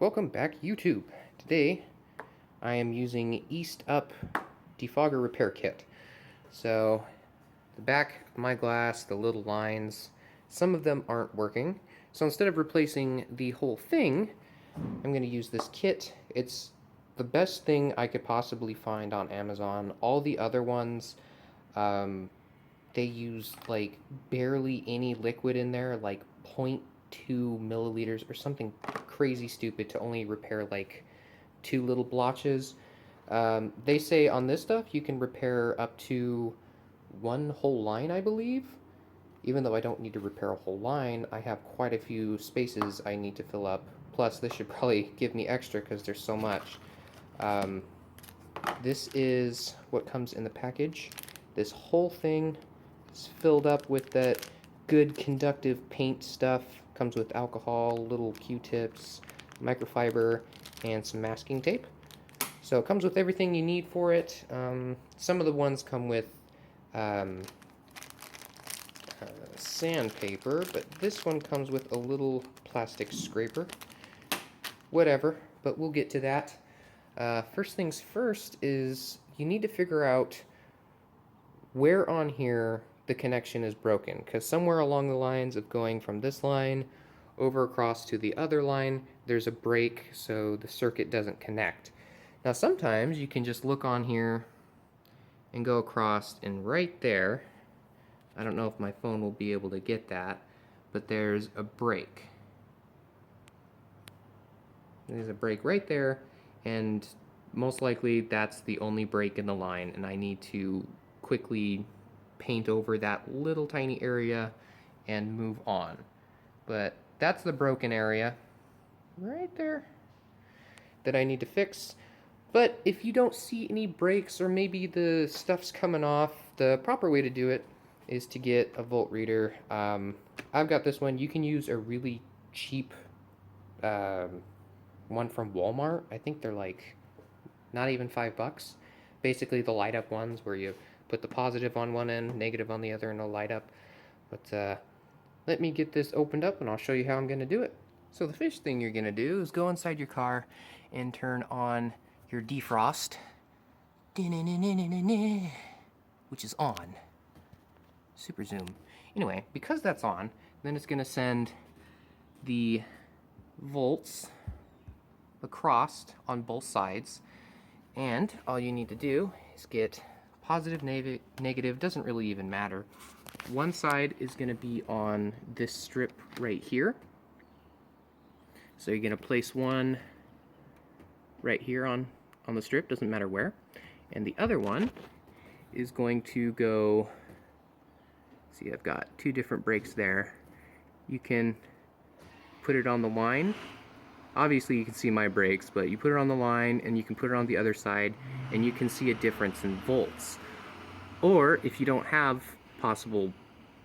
Welcome back, YouTube. Today I am using Eastup defogger repair kit. So the back of my glass, the little lines, some of them aren't working. So instead of replacing the whole thing, I'm going to use this kit. It's the best thing I could possibly find on Amazon. All the other ones, they use like barely any liquid in there, like 0.2 milliliters or something crazy stupid to only repair like 2 little blotches. They say on this stuff you can repair up to 1 whole line, I believe. Even though I don't need to repair a whole line, I have quite a few spaces I need to fill up. Plus, this should probably give me extra because there's so much. This is what comes in the package. This whole thing is filled up with that good conductive paint stuff. Comes with alcohol, little Q-tips, microfiber, and some masking tape. So it comes with everything you need for it. Some of the ones come with sandpaper, but this one comes with a little plastic scraper. Whatever, but we'll get to that. First things first is you need to figure out where on here the connection is broken, because somewhere along the lines of going from this line over across to the other line, there's a break so the circuit doesn't connect. Now sometimes you can just look on here and go across, and right there, I don't know if my phone will be able to get that, but there's a break. There's a break right there, and most likely that's the only break in the line, and I need to quickly paint over that little tiny area and move on. But that's the broken area right there that I need to fix. But if you don't see any breaks, or maybe the stuff's coming off, the proper way to do it is to get a volt reader. I've got this one. You can use a really cheap one from Walmart. I think they're like not even $5. Basically the light up ones where you put the positive on one end, negative on the other, and it'll light up. But let me get this opened up and I'll show you how I'm going to do it. So the first thing you're going to do is go inside your car and turn on your defrost, which is on. Super zoom. Anyway, because that's on, then it's going to send the volts across on both sides, and all you need to do is get positive, negative, doesn't really even matter. One side is going to be on this strip right here, so you're going to place one right here on the strip, doesn't matter where, and the other one is going to go, see, I've got 2 different breaks there. You can put it on the line. Obviously you can see my breaks, but you put it on the line and you can put it on the other side and you can see a difference in volts. Or if you don't have possible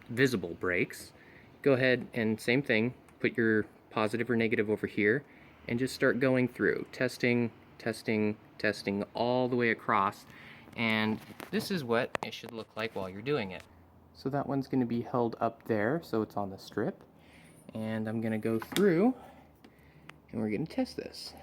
visible breaks, go ahead and same thing, put your positive or negative over here and just start going through, testing, testing, testing all the way across. And this is what it should look like while you're doing it. So that one's going to be held up there, so it's on the strip. And I'm going to go through and we're going to test this.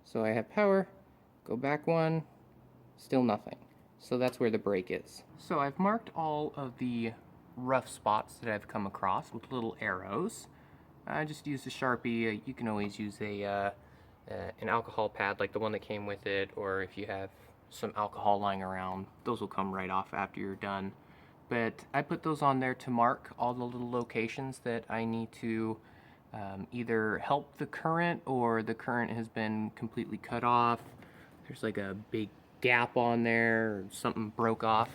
So I have power, go back one, still nothing. So that's where the break is. So I've marked all of the rough spots that I've come across with little arrows. I just used a Sharpie. You can always use an alcohol pad like the one that came with it, or if you have some alcohol lying around, those will come right off after you're done. But I put those on there to mark all the little locations that I need to either help the current, or the current has been completely cut off. There's like a big gap on there, or something broke off.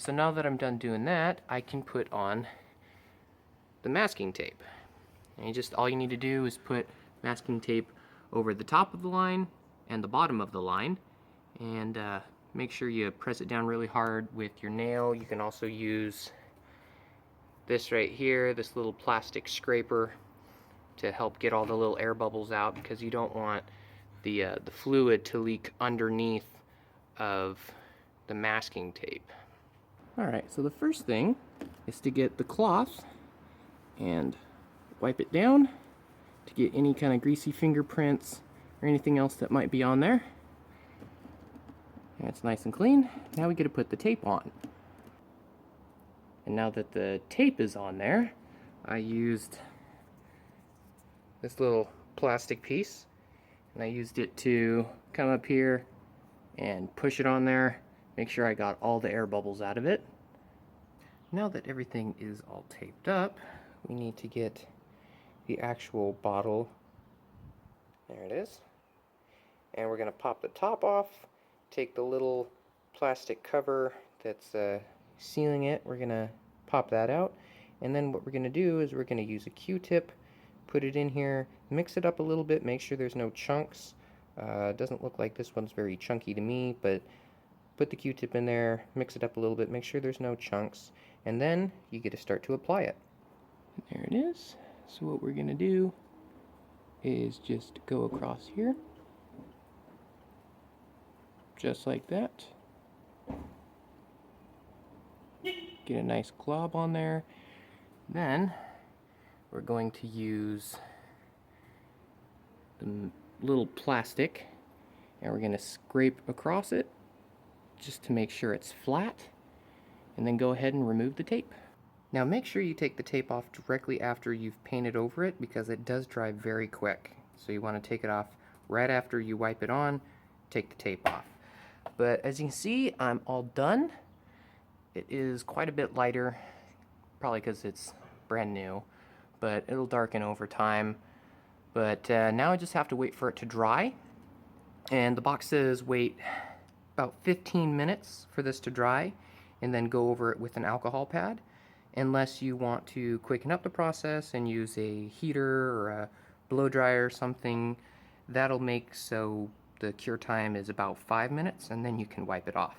So now that I'm done doing that, I can put on the masking tape. And all you need to do is put masking tape over the top of the line and the bottom of the line, and make sure you press it down really hard with your nail. You can also use this right here, this little plastic scraper, to help get all the little air bubbles out, because you don't want the fluid to leak underneath of the masking tape. Alright, so the first thing is to get the cloth and wipe it down to get any kind of greasy fingerprints or anything else that might be on there. And it's nice and clean. Now we get to put the tape on. And now that the tape is on there, I used this little plastic piece, and I used it to come up here and push it on there, make sure I got all the air bubbles out of it. Now that everything is all taped up, we need to get the actual bottle. There it is. And we're going to pop the top off, take the little plastic cover that's sealing it, we're going to pop that out, and then what we're going to do is we're going to use a Q-tip, put it in here, mix it up a little bit, make sure there's no chunks. It doesn't look like this one's very chunky to me, but put the Q-tip in there, mix it up a little bit, make sure there's no chunks, and then you get to start to apply it. There it is. So what we're going to do is just go across here, just like that. Get a nice glob on there. Then we're going to use the little plastic, and we're going to scrape across it just to make sure it's flat, and then go ahead and remove the tape. Now make sure you take the tape off directly after you've painted over it, because it does dry very quick. So you want to take it off right after you wipe it on, take the tape off. But as you can see, I'm all done. It is quite a bit lighter, probably because it's brand new, but it'll darken over time. But now I just have to wait for it to dry, and the box says wait about 15 minutes for this to dry, and then go over it with an alcohol pad, unless you want to quicken up the process and use a heater or a blow dryer or something. That'll make so the cure time is about 5 minutes, and then you can wipe it off.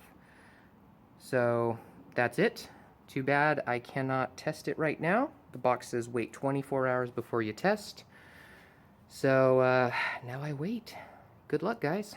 So that's it. Too bad I cannot test it right now. The box says wait 24 hours before you test. So now I wait. Good luck, guys.